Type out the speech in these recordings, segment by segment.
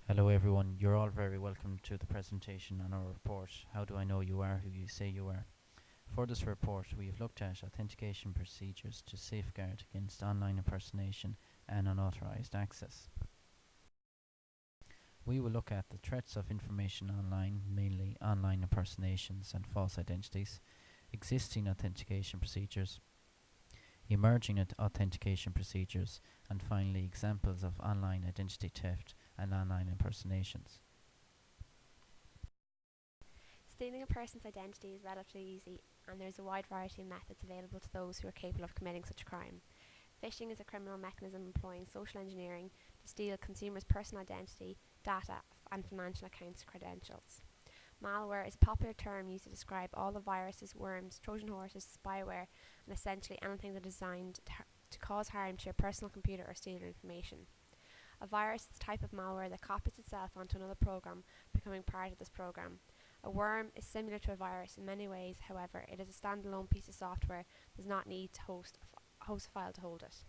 Hello everyone, you're all very welcome to the presentation on our report, How Do I Know You Are Who You Say You Are? For this report, we have looked at authentication procedures to safeguard against online impersonation and unauthorized access. We will look at the threats of information online, mainly online impersonations and false identities, existing authentication procedures, emerging authentication procedures, and finally examples of online identity theft and online impersonations. Stealing a person's identity is relatively easy, and there is a wide variety of methods available to those who are capable of committing such a crime. Phishing is a criminal mechanism employing social engineering to steal consumers' personal identity, data, and financial accounts credentials. Malware is a popular term used to describe all the viruses, worms, Trojan horses, spyware, and essentially anything that is designed to cause harm to your personal computer or steal your information. A virus is a type of malware that copies itself onto another program, becoming part of this program. A worm is similar to a virus in many ways, however, it is a standalone piece of software that does not need to host a file to hold it.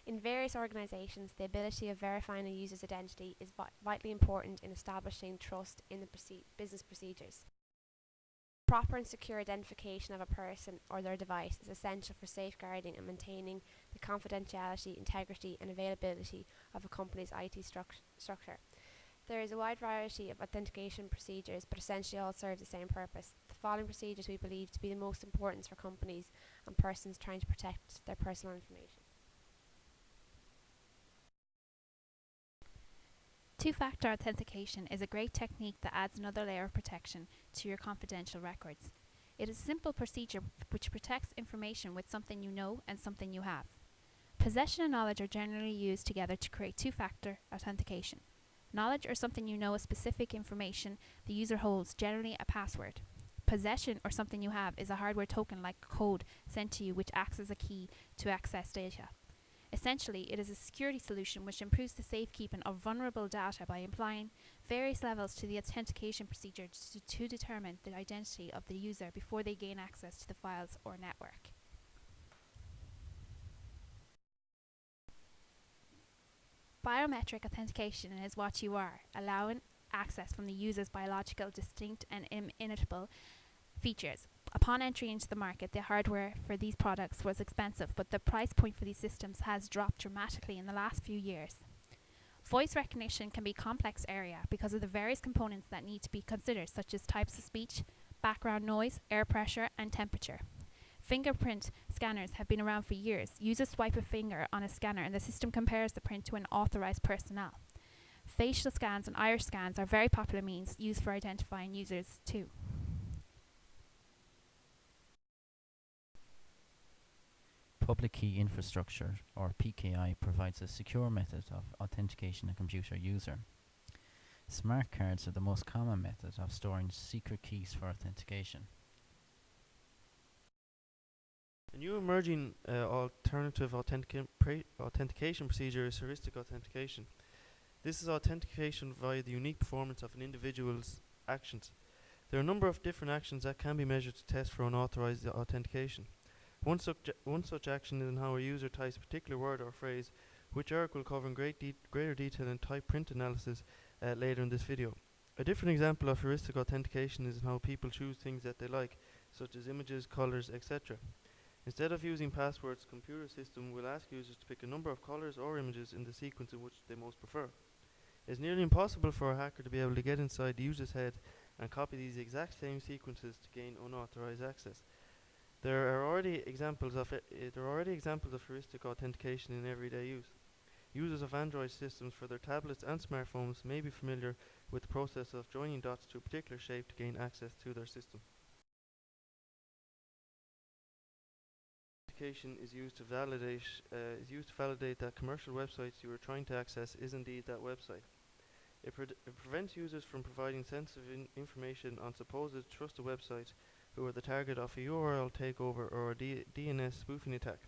In various organisations, the ability of verifying a user's identity is vitally important in establishing trust in the business procedures. Proper and secure identification of a person or their device is essential for safeguarding and maintaining the confidentiality, integrity and availability of a company's IT structure. There is a wide variety of authentication procedures, but essentially all serve the same purpose. The following procedures we believe to be the most important for companies and persons trying to protect their personal information. Two-factor authentication is a great technique that adds another layer of protection to your confidential records. It is a simple procedure which protects information with something you know and something you have. Possession and knowledge are generally used together to create two-factor authentication. Knowledge or something you know is specific information the user holds, generally a password. Possession or something you have is a hardware token like a code sent to you which acts as a key to access data. Essentially, it is a security solution which improves the safekeeping of vulnerable data by applying various levels to the authentication procedure to determine the identity of the user before they gain access to the files or network. Biometric authentication is what you are, allowing access from the user's biological, distinct and immutable features. Upon entry into the market, the hardware for these products was expensive, but the price point for these systems has dropped dramatically in the last few years. Voice recognition can be a complex area because of the various components that need to be considered, such as types of speech, background noise, air pressure, and temperature. Fingerprint scanners have been around for years. Users swipe a finger on a scanner and the system compares the print to an authorized personnel. Facial scans and iris scans are very popular means used for identifying users too. Public Key Infrastructure, or PKI, provides a secure method of authentication a computer user. Smart cards are the most common method of storing secret keys for authentication. A new emerging alternative authentication procedure is heuristic authentication. This is authentication via the unique performance of an individual's actions. There are a number of different actions that can be measured to test for unauthorized authentication. One such action is in how a user types a particular word or phrase, which Eric will cover in greater detail in type print analysis later in this video. A different example of heuristic authentication is in how people choose things that they like, such as images, colors, etc. Instead of using passwords, the computer system will ask users to pick a number of colors or images in the sequence in which they most prefer. It is nearly impossible for a hacker to be able to get inside the user's head and copy these exact same sequences to gain unauthorized access. There are already examples of heuristic authentication in everyday use. Users of Android systems for their tablets and smartphones may be familiar with the process of joining dots to a particular shape to gain access to their system. Authentication is used to validate that commercial websites you are trying to access is indeed that website. It prevents users from providing sensitive information on supposed trusted websites who are the target of a URL takeover or a DNS spoofing attack.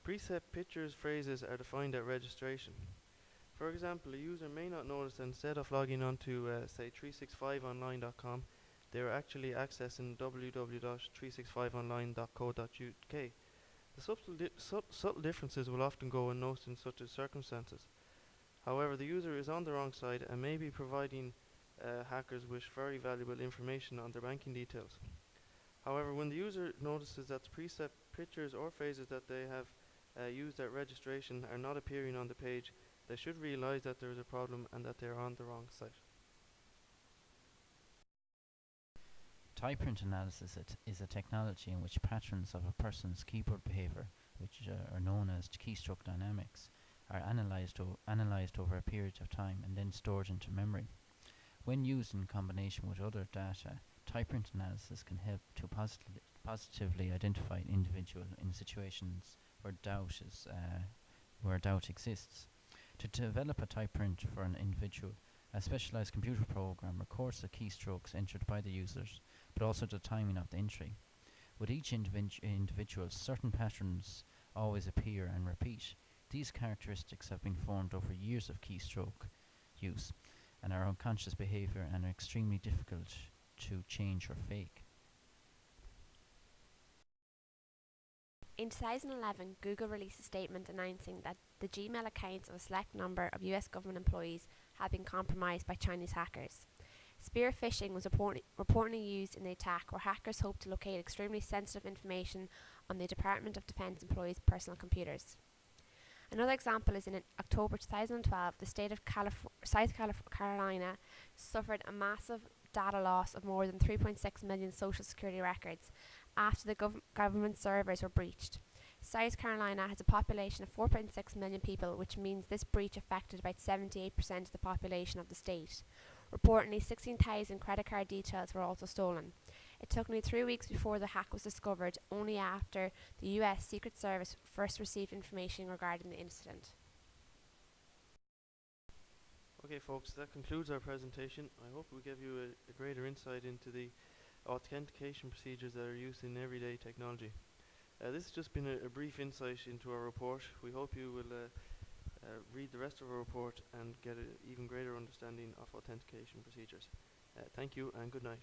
Preset pictures phrases are defined at registration. For example, a user may not notice that instead of logging on to say 365online.com, they are actually accessing www.365online.co.uk. The subtle differences will often go unnoticed in such circumstances. However, the user is on the wrong side and may be providing hackers with very valuable information on their banking details. However, when the user notices that the preset pictures or phrases that they have used at registration are not appearing on the page, they should realize that there is a problem and that they are on the wrong site. Type print analysis is a technology in which patterns of a person's keyboard behavior, which are known as keystroke dynamics, are analyzed over a period of time and then stored into memory. When used in combination with other data, type print analysis can help to positively identify an individual in situations where doubt exists. To develop a type print for an individual, a specialized computer program records the keystrokes entered by the users, but also the timing of the entry. With each individual, certain patterns always appear and repeat. These characteristics have been formed over years of keystroke use and are unconscious behavior and are extremely difficult to change or fake. In 2011, Google released a statement announcing that the Gmail accounts of a select number of US government employees had been compromised by Chinese hackers. Spear phishing was reportedly used in the attack, where hackers hoped to locate extremely sensitive information on the Department of Defense employees' personal computers. Another example is in October 2012, the state of South Carolina suffered a massive data loss of more than 3.6 million social security records after the government servers were breached. South Carolina has a population of 4.6 million people, which means this breach affected about 78% of the population of the state. Reportedly, 16,000 credit card details were also stolen. It took nearly 3 weeks before the hack was discovered, only after the US Secret Service first received information regarding the incident. Okay folks, that concludes our presentation. I hope we gave you a greater insight into the authentication procedures that are used in everyday technology. This has just been a brief insight into our report. We hope you will read the rest of our report and get an even greater understanding of authentication procedures. Thank you and good night.